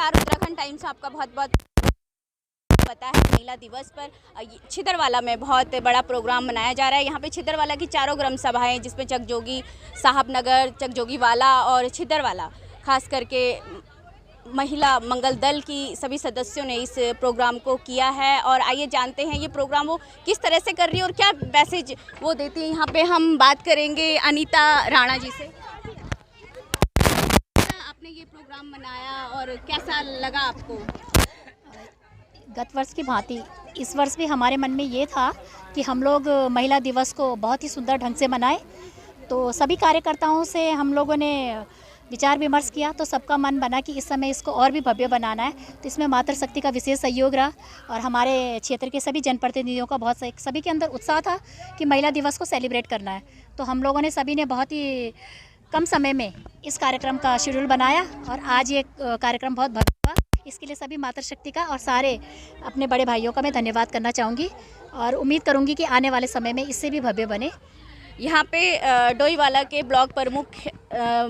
नमस्कार, उत्तराखंड टाइम्स आपका बहुत बहुत पता है। महिला दिवस पर छिदरवाला में बहुत बड़ा प्रोग्राम मनाया जा रहा है। यहाँ पे छिदरवाला की चारों ग्राम सभाएं, जिसमें चकजोगी, साहबनगर, चकजोगीवाला और छिदरवाला, खास करके महिला मंगल दल की सभी सदस्यों ने इस प्रोग्राम को किया है। और आइए जानते हैं ये प्रोग्राम वो किस तरह से कर रही है और क्या मैसेज वो देती है। यहाँ पे हम बात करेंगे अनीता राणा जी से। आपने ये प्रोग्राम मनाया और कैसा लगा आपको? गत वर्ष की भांति इस वर्ष भी हमारे मन में ये था कि हम लोग महिला दिवस को बहुत ही सुंदर ढंग से मनाएं। तो सभी कार्यकर्ताओं से हम लोगों ने विचार विमर्श किया, तो सबका मन बना कि इस समय इसको और भी भव्य बनाना है। तो इसमें मातृशक्ति का विशेष सहयोग रहा और हमारे क्षेत्र के सभी जनप्रतिनिधियों का सभी के अंदर उत्साह था कि महिला दिवस को सेलिब्रेट करना है। तो हम लोगों ने सभी ने बहुत ही कम समय में इस कार्यक्रम का शेड्यूल बनाया और आज ये कार्यक्रम बहुत भव्य हुआ। इसके लिए सभी मातृशक्ति का और सारे अपने बड़े भाइयों का मैं धन्यवाद करना चाहूँगी और उम्मीद करूँगी कि आने वाले समय में इससे भी भव्य बने। यहाँ पे डोईवाला के ब्लॉक प्रमुख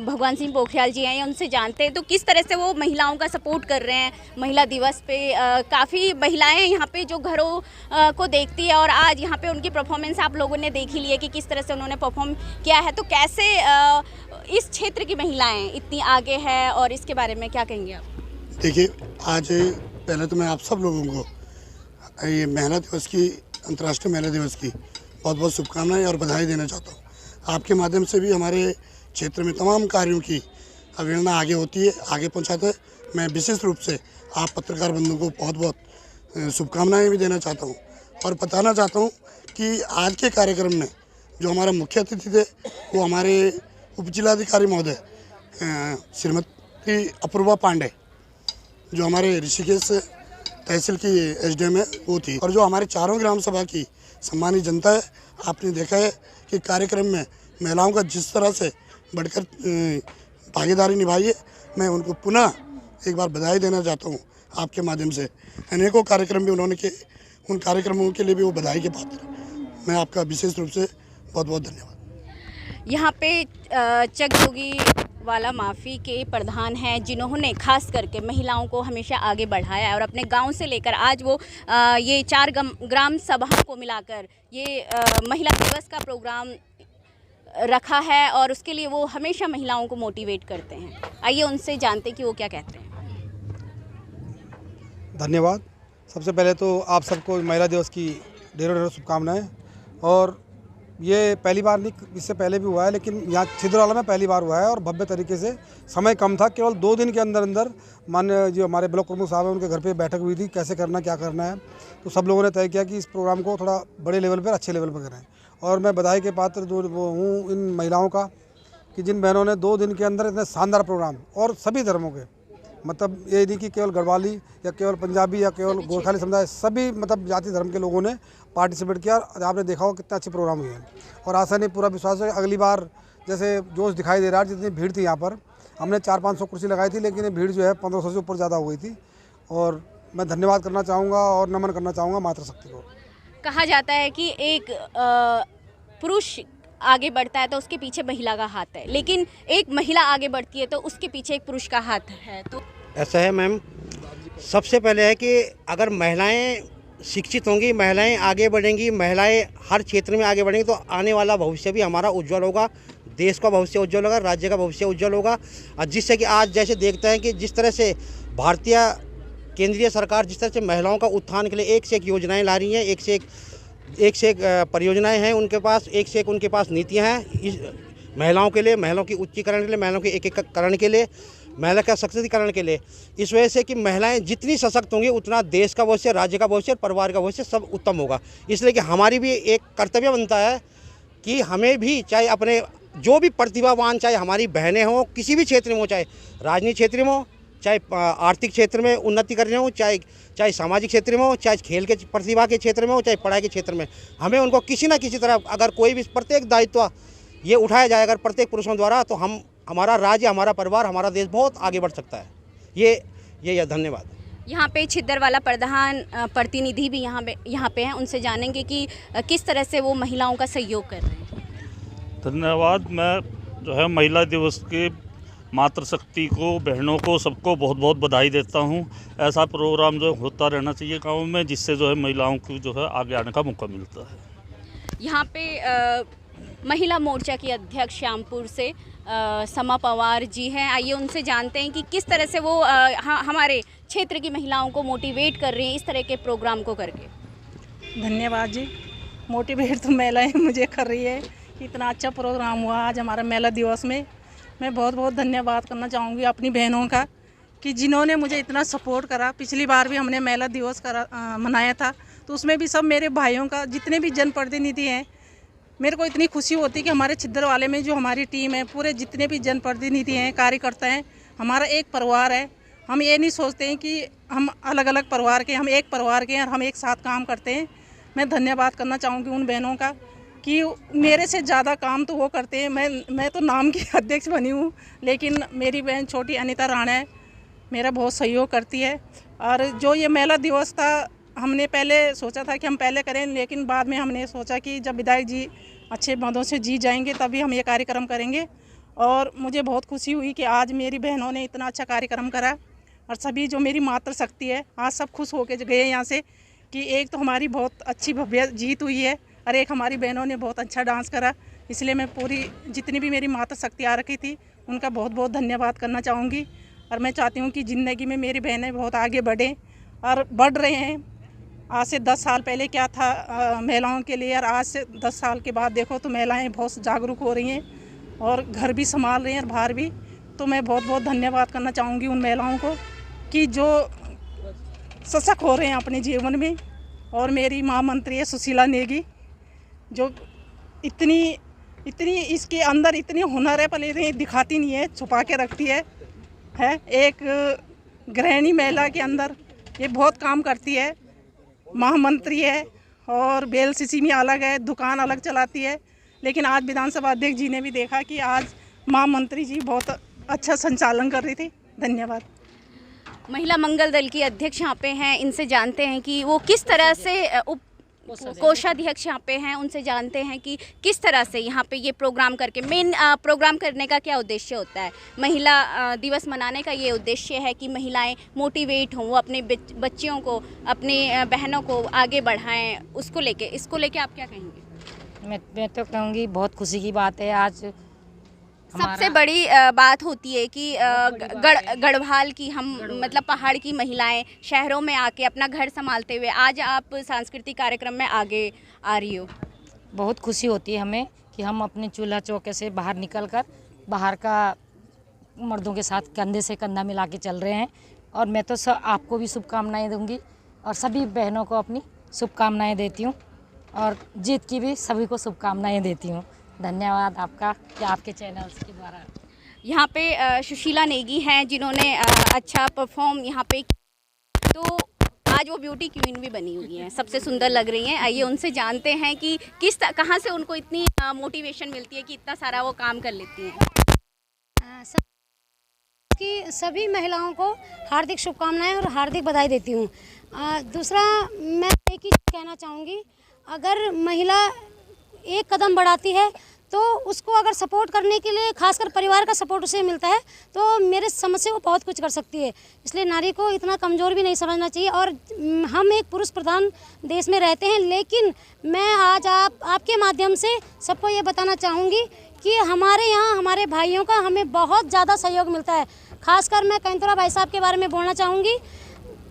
भगवान सिंह पोखरियाल जी हैं, उनसे जानते हैं तो किस तरह से वो महिलाओं का सपोर्ट कर रहे हैं महिला दिवस पे। काफ़ी महिलाएं यहाँ पे जो घरों को देखती है और आज यहाँ पे उनकी परफॉर्मेंस आप लोगों ने देख ही ली है कि किस तरह से उन्होंने परफॉर्म किया है। तो कैसे इस क्षेत्र की महिलाएं इतनी आगे है और इसके बारे में क्या कहेंगे आप? देखिए, आज पहले तो मैं आप सब लोगों को ये महिला दिवस की, अंतर्राष्ट्रीय महिला दिवस की बहुत बहुत शुभकामनाएं और बधाई देना चाहता हूँ। आपके माध्यम से भी हमारे क्षेत्र में तमाम कार्यों की अवहेलना आगे होती है, आगे पहुँचाते हैं। मैं विशेष रूप से आप पत्रकार बंधुओं को बहुत बहुत शुभकामनाएं भी देना चाहता हूँ और बताना चाहता हूँ कि आज के कार्यक्रम में जो हमारा मुख्य अतिथि थे वो हमारे उप जिलाधिकारी महोदय श्रीमती अपूर्वा पांडे, जो हमारे ऋषिकेश तहसील की एसडीएम है, वो थी। और जो हमारे चारों ग्राम सभा की सम्मानित जनता है, आपने देखा है कि कार्यक्रम में महिलाओं का जिस तरह से बढ़कर भागीदारी निभाई है। मैं उनको पुनः एक बार बधाई देना चाहता हूँ आपके माध्यम से। अनेकों कार्यक्रम भी उन्होंने किए, उन कार्यक्रमों के लिए भी वो बधाई के पात्र। मैं आपका विशेष रूप से बहुत बहुत धन्यवाद। यहाँ पे चकजोगी वाला माफ़ी के प्रधान हैं, जिन्होंने खास करके महिलाओं को हमेशा आगे बढ़ाया है और अपने गांव से लेकर आज वो ये 4 ग्राम सभाओं को मिलाकर ये महिला दिवस का प्रोग्राम रखा है और उसके लिए वो हमेशा महिलाओं को मोटिवेट करते हैं। आइए उनसे जानते कि वो क्या कहते हैं। धन्यवाद। सबसे पहले तो आप सबको महिला दिवस की ढेरों ढेरों शुभकामनाएं। और ये पहली बार नहीं, इससे पहले भी हुआ है, लेकिन यहाँ छिदरवाला में पहली बार हुआ है और भव्य तरीके से। समय कम था, केवल 2 दिन के अंदर अंदर माननीय जो हमारे ब्लॉक प्रमुख साहब हैं उनके घर पे बैठक हुई थी, कैसे करना, क्या करना है। तो सब लोगों ने तय किया कि इस प्रोग्राम को थोड़ा बड़े लेवल पर, अच्छे लेवल पर करें। और मैं बधाई के पात्र जो हूँ इन महिलाओं का कि जिन बहनों ने 2 दिन के अंदर इतने शानदार प्रोग्राम, और सभी धर्मों के, मतलब ये नहीं कि केवल गढ़वाली या केवल पंजाबी या केवल गोरखाली समुदाय, सभी मतलब जाति धर्म के लोगों ने पार्टिसिपेट किया। आपने देखा हो कितने अच्छे प्रोग्राम हुए हैं और आशा नहीं, पूरा विश्वास है अगली बार जैसे जोश दिखाई दे रहा है। जितनी भीड़ थी यहाँ पर, हमने 400-500 कुर्सी लगाई थी, लेकिन ये भीड़ जो है 1500 से ऊपर ज़्यादा हो गई थी। और मैं धन्यवाद करना चाहूँगा और नमन करना चाहूँगा मातृशक्ति को। कहा जाता है कि एक पुरुष आगे बढ़ता है तो उसके पीछे महिला का हाथ है, लेकिन एक महिला आगे बढ़ती है तो उसके पीछे एक पुरुष का हाथ है। तो ऐसा है मैम, सबसे पहले है कि अगर महिलाएं शिक्षित होंगी, महिलाएं आगे बढ़ेंगी, महिलाएं हर क्षेत्र में आगे बढ़ेंगी तो आने वाला भविष्य भी हमारा उज्जवल होगा, देश का भविष्य उज्जवल होगा, राज्य का भविष्य उज्जवल होगा। और जिससे कि आज जैसे देखते हैं कि जिस तरह से भारतीय केंद्रीय सरकार जिस तरह से महिलाओं का उत्थान के लिए एक से एक योजनाएँ ला रही हैं, एक से एक परियोजनाएँ हैं उनके पास, एक से एक उनके पास नीतियाँ हैं इस महिलाओं के लिए, महिलाओं की उच्चीकरण के लिए, महिलाओं के एकीकरण के लिए, महिला का सशक्तिकरण के लिए। इस वजह से कि महिलाएं जितनी सशक्त होंगी उतना देश का भविष्य, राज्य का भविष्य, परिवार का भविष्य सब उत्तम होगा। इसलिए कि हमारी भी एक कर्तव्य बनता है कि हमें भी चाहे अपने जो भी प्रतिभावान, चाहे हमारी बहनें हों, किसी भी क्षेत्र में हो, चाहे राजनीतिक क्षेत्र में हो, चाहे आर्थिक क्षेत्र में उन्नति करने हो, चाहे सामाजिक क्षेत्र में हो, चाहे खेल के प्रतिभा के क्षेत्र में हो, चाहे पढ़ाई के क्षेत्र में, हमें उनको किसी न किसी तरह अगर कोई भी प्रत्येक दायित्व ये उठाया जाए अगर प्रत्येक पुरुषों द्वारा, तो हमारा राज्य, हमारा परिवार, हमारा देश बहुत आगे बढ़ सकता है। ये धन्यवाद। यहाँ पे छिदरवाला प्रधान प्रतिनिधि भी यहाँ पे हैं, उनसे जानेंगे कि किस तरह से वो महिलाओं का सहयोग कर रहे हैं। धन्यवाद। मैं जो है महिला दिवस के मातृशक्ति को, बहनों को, सबको बहुत बहुत बधाई देता हूँ। ऐसा प्रोग्राम जो होता रहना चाहिए गाँव में, जिससे जो है महिलाओं को जो है आगे आने का मौका मिलता है। यहाँ पे महिला मोर्चा की अध्यक्ष श्यामपुर से समा पवार जी हैं। आइए उनसे जानते हैं कि किस तरह से वो हमारे क्षेत्र की महिलाओं को मोटिवेट कर रही हैं इस तरह के प्रोग्राम को करके। धन्यवाद जी। मोटिवेट तो महिलाएं मुझे कर रही है कि इतना अच्छा प्रोग्राम हुआ आज हमारा महिला दिवस में। मैं बहुत बहुत धन्यवाद करना चाहूँगी अपनी बहनों का कि जिन्होंने मुझे इतना सपोर्ट करा। पिछली बार भी हमने महिला दिवस मनाया था, तो उसमें भी सब मेरे भाइयों का, जितने भी जनप्रतिनिधि हैं, मेरे को इतनी खुशी होती है कि हमारे छिद्रवाले में जो हमारी टीम है, पूरे जितने भी जनप्रतिनिधि हैं, कार्यकर्ता हैं, हमारा एक परिवार है। हम ये नहीं सोचते हैं कि हम अलग अलग परिवार के, हम एक परिवार के हैं और हम एक साथ काम करते हैं। मैं धन्यवाद करना चाहूँगी उन बहनों का कि मेरे से ज़्यादा काम तो वो करते हैं। मैं तो नाम की अध्यक्ष बनी हूँ, लेकिन मेरी बहन छोटी अनीता राणा है, मेरा बहुत सहयोग करती है। और जो ये महिला दिवस था, हमने पहले सोचा था कि हम पहले करें, लेकिन बाद में हमने सोचा कि जब विधायक जी अच्छे पदों से जी जाएंगे तभी हम ये कार्यक्रम करेंगे। और मुझे बहुत खुशी हुई कि आज मेरी बहनों ने इतना अच्छा कार्यक्रम करा और सभी जो मेरी मातृशक्ति है, आज सब खुश होकर गए यहाँ से कि एक तो हमारी बहुत अच्छी भव्य जीत हुई है और एक हमारी बहनों ने बहुत अच्छा डांस करा। इसलिए मैं पूरी जितनी भी मेरी मातृशक्ति आ रखी थी उनका बहुत बहुत धन्यवाद करना चाहूँगी। और मैं चाहती हूँ कि ज़िंदगी में मेरी बहनें बहुत आगे बढ़ें और बढ़ रहे हैं। आज से 10 साल पहले क्या था महिलाओं के लिए, और आज से 10 साल के बाद देखो तो महिलाएं बहुत जागरूक हो रही हैं और घर भी संभाल रही हैं और बाहर भी। तो मैं बहुत बहुत धन्यवाद करना चाहूँगी उन महिलाओं को कि जो सशक्त हो रहे हैं अपने जीवन में। और मेरी महामंत्री है सुशीला नेगी, जो इतनी इसके अंदर इतनी हुनर है, पर ये दिखाती नहीं है, छुपा के रखती है। एक गृहिणी महिला के अंदर ये बहुत काम करती है। महामंत्री है और बेलसीसी में अलग है, दुकान अलग चलाती है। लेकिन आज विधानसभा अध्यक्ष जी ने भी देखा कि आज महामंत्री जी बहुत अच्छा संचालन कर रही थी। धन्यवाद। महिला मंगल दल की अध्यक्ष यहाँ पे हैं, इनसे जानते हैं कि वो किस तरह से कोषाध्यक्ष यहाँ पे हैं, उनसे जानते हैं कि किस तरह से यहाँ पे ये प्रोग्राम करके मेन प्रोग्राम करने का क्या उद्देश्य होता है। महिला दिवस मनाने का ये उद्देश्य है कि महिलाएं मोटिवेट हों, वो अपने बच्चियों को, अपनी बहनों को आगे बढ़ाएं। इसको लेके आप क्या कहेंगे? मैं तो कहूँगी बहुत खुशी की बात है। आज सबसे बड़ी बात होती है कि गढ़वाल की हम मतलब पहाड़ की महिलाएं शहरों में आके अपना घर संभालते हुए आज आप सांस्कृतिक कार्यक्रम में आगे आ रही हो। बहुत खुशी होती है हमें कि हम अपने चूल्हा चौके से बाहर निकलकर बाहर का मर्दों के साथ कंधे से कंधा मिला के चल रहे हैं। और मैं तो आपको भी शुभकामनाएं दूंगी और सभी बहनों को अपनी शुभकामनाएं देती हूँ और जीत की भी सभी को शुभकामनाएं देती हूँ। धन्यवाद आपका कि आपके चैनल्स के द्वारा। यहाँ पे सुशीला नेगी हैं जिन्होंने अच्छा परफॉर्म यहाँ पे, तो आज वो ब्यूटी क्वीन भी बनी हुई हैं, सबसे सुंदर लग रही हैं। आइए उनसे जानते हैं कि कहाँ से उनको इतनी मोटिवेशन मिलती है कि इतना सारा वो काम कर लेती हैं। सभी महिलाओं को हार्दिक शुभकामनाएं और हार्दिक बधाई देती हूँ। दूसरा मैं एक ही कहना चाहूँगी, अगर महिला एक कदम बढ़ाती है तो उसको अगर सपोर्ट करने के लिए खासकर परिवार का सपोर्ट उसे मिलता है तो मेरे समझ से वो बहुत कुछ कर सकती है। इसलिए नारी को इतना कमज़ोर भी नहीं समझना चाहिए। और हम एक पुरुष प्रधान देश में रहते हैं, लेकिन मैं आज आपके माध्यम से सबको ये बताना चाहूँगी कि हमारे यहाँ हमारे भाइयों का हमें बहुत ज़्यादा सहयोग मिलता है। खासकर मैं कैंतुरा भाई साहब के बारे में बोलना चाहूँगी।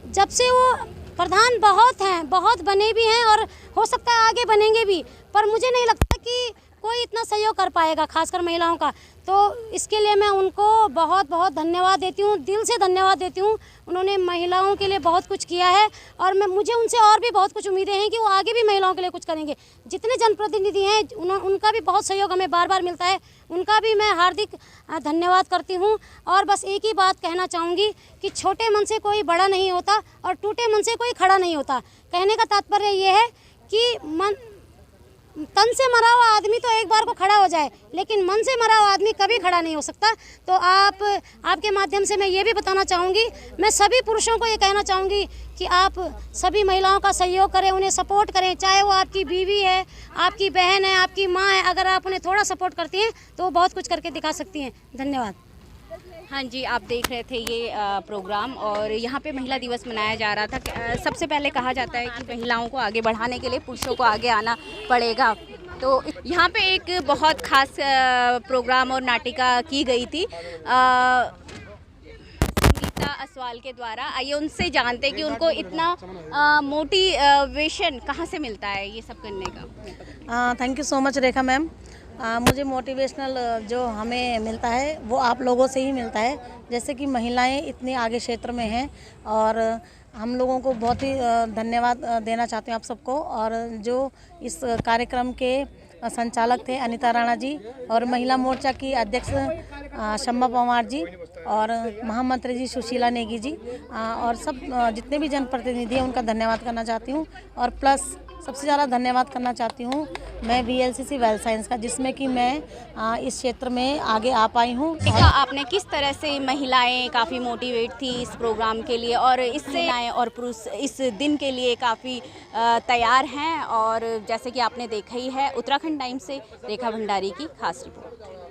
जब से वो प्रधान बहुत हैं, बहुत बने भी हैं और हो सकता है आगे बनेंगे भी, पर मुझे नहीं लगता कि कोई इतना सहयोग कर पाएगा खासकर महिलाओं का। तो इसके लिए मैं उनको बहुत बहुत धन्यवाद देती हूँ, दिल से धन्यवाद देती हूँ। उन्होंने महिलाओं के लिए बहुत कुछ किया है और मुझे उनसे और भी बहुत कुछ उम्मीदें हैं कि वो आगे भी महिलाओं के लिए कुछ करेंगे। जितने जनप्रतिनिधि हैं उनका भी बहुत सहयोग हमें बार बार मिलता है, उनका भी मैं हार्दिक धन्यवाद करती हूँ। और बस एक ही बात कहना चाहूँगी कि छोटे मन से कोई बड़ा नहीं होता और टूटे मन से कोई खड़ा नहीं होता। कहने का तात्पर्य ये है कि तन से मरा हुआ आदमी तो एक बार को खड़ा हो जाए, लेकिन मन से मरा हुआ आदमी कभी खड़ा नहीं हो सकता। तो आपके माध्यम से मैं ये भी बताना चाहूँगी, मैं सभी पुरुषों को ये कहना चाहूँगी कि आप सभी महिलाओं का सहयोग करें, उन्हें सपोर्ट करें। चाहे वो आपकी बीवी है, आपकी बहन है, आपकी माँ है, अगर आप उन्हें थोड़ा सपोर्ट करती हैं तो वो बहुत कुछ करके दिखा सकती हैं। धन्यवाद। हाँ जी, आप देख रहे थे ये प्रोग्राम और यहाँ पे महिला दिवस मनाया जा रहा था। सबसे पहले कहा जाता है कि महिलाओं को आगे बढ़ाने के लिए पुरुषों को आगे आना पड़ेगा। तो यहाँ पे एक बहुत खास प्रोग्राम और नाटिका की गई थी संगीता असवाल के द्वारा। आइए उनसे जानते हैं कि उनको इतना मोटिवेशन कहाँ से मिलता है ये सब करने का। Thank you so much Rekha ma'am. मुझे मोटिवेशनल जो हमें मिलता है वो आप लोगों से ही मिलता है। जैसे कि महिलाएं इतने आगे क्षेत्र में हैं और हम लोगों को बहुत ही धन्यवाद देना चाहते हैं आप सबको। और जो इस कार्यक्रम के संचालक थे अनीता राणा जी और महिला मोर्चा की अध्यक्ष शम्मा पवार जी और महामंत्री जी सुशीला नेगी जी और सब जितने भी जनप्रतिनिधि हैं उनका धन्यवाद करना चाहती हूँ। और प्लस सबसे ज़्यादा धन्यवाद करना चाहती हूँ मैं VLCC वेल साइंस का, जिसमें कि मैं इस क्षेत्र में आगे आ पाई हूँ। आपने किस तरह से महिलाएं काफ़ी मोटिवेट थी इस प्रोग्राम के लिए और इससे आए और पुरुष इस दिन के लिए काफ़ी तैयार हैं। और जैसे कि आपने देखा ही है, उत्तराखंड टाइम्स से रेखा भंडारी की खास रिपोर्ट।